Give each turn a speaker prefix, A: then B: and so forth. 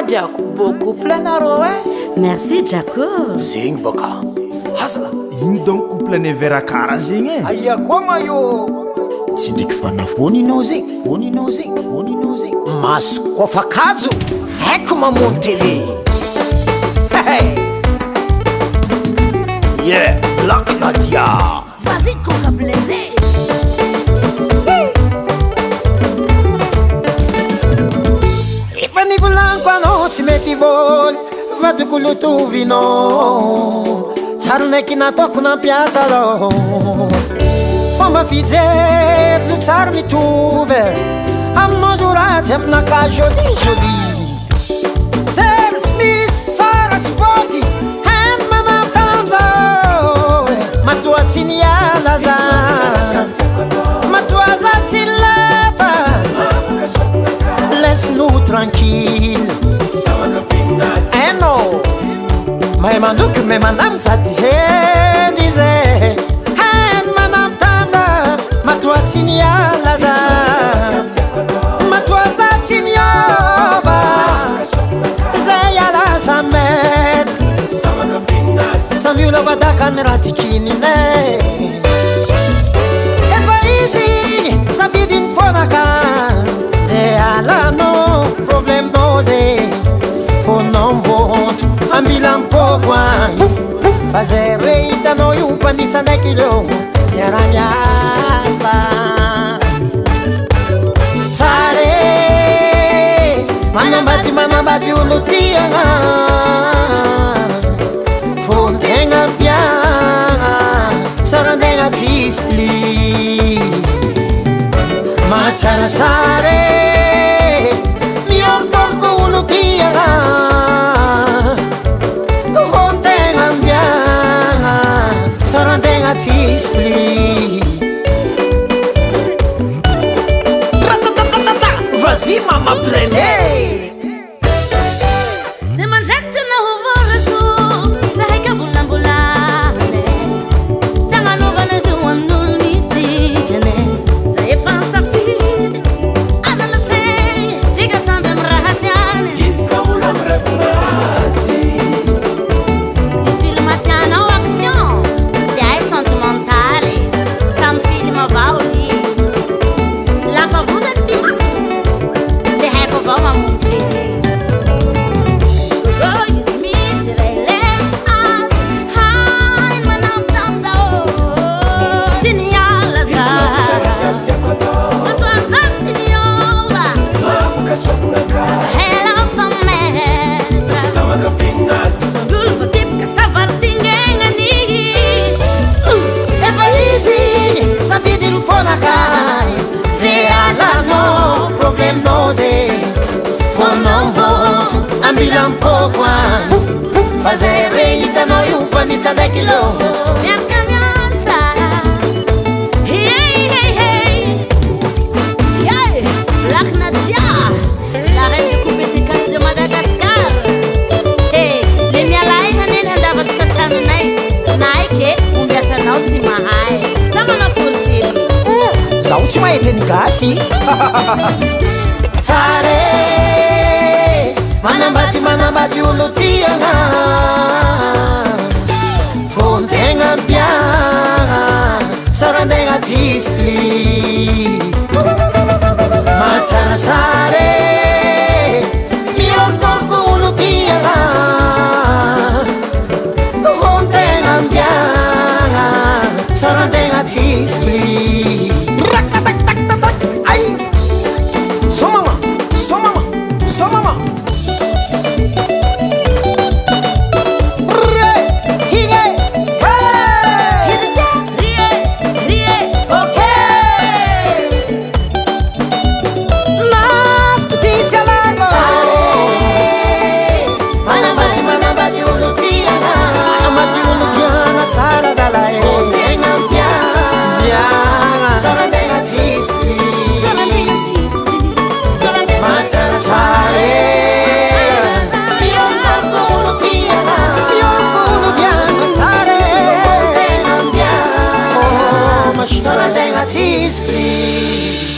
A: Diako beaucoup planarô
B: merci Diako
C: zegny baka hazala
D: igny donc couple ne vera kara zegny e
C: aia koma io tsy ndraiky fanafony inao zegny foninao zegny foninao zegny maso kofa kajo haiko mamony télé yeah Black Nadia
B: vas-y Coca Blendé
C: Ni volanko anao tsy mety voly vadiko lotovinao tsary naiky nataoko nampiasa rô fomba fijery tsary mitovy aminao zo ratsy aminaka joli joli zery sy misy sara tsy voty hany manamtamzao matoa tsy niala za matoa za tsy lafa laisse-nous tranquille eh non mahay mandoky me mandamy sady hedy zay hen manamy tamza matoa tsy niala za matoa za tsy niova zay ala sa maître samy olo vadakany raha tikininay efa izy savidiny fonaka alano problème dose fonao mvoto ambila mpoko agny fa zay re hitanao io mpandisa ndraiky ireo miara-miasa tsare manambady olo tiagna fontegna mpiagna sarantegna tsisy pli matsaratsare miorkorko olo tiagna fontegna mbiagna sarantegna tsisy pli vas-y mama pleine
B: zay mandrakitra nahovorako zahay ka volambolane tsagnanaovana zio amin'olo misy dikane zay efa nisafidy azalatsegny tsika samby amy raha tiany
E: iska olo amy revinasy
B: ty film tianao action ty ay sentimentale samy film avaoli lafa vozaky ty maso le haiko avao mamony tele izy misy rele azy hay manao tamzao tsy niala za matoa za tsy niova
E: afaka sokonakasy
B: hela sa maître
E: samaka finasy
B: olo voatipaka savaltingegnany
C: efa izy savidiny fonakay realanao problème nose fonao mvoto ambila mpoko agny fa zay re hitanao io mpandisa ndraiky lo
B: miaraka miasa Black Nadia la reine de coupe de cailloux de Madagascar le mialay haneny handavatsika tranonay naiky ombiasanao tsy mahay sa manao poursuivre
C: zaho tsy mahety ny gasy tsare manambady olo tiagna fontegna mpiagna sarantegna tsisy pli matsaratsare miorkorko olo tiagna fontegna mpiagna sarantegna tsisy pli ay somama tsisy prix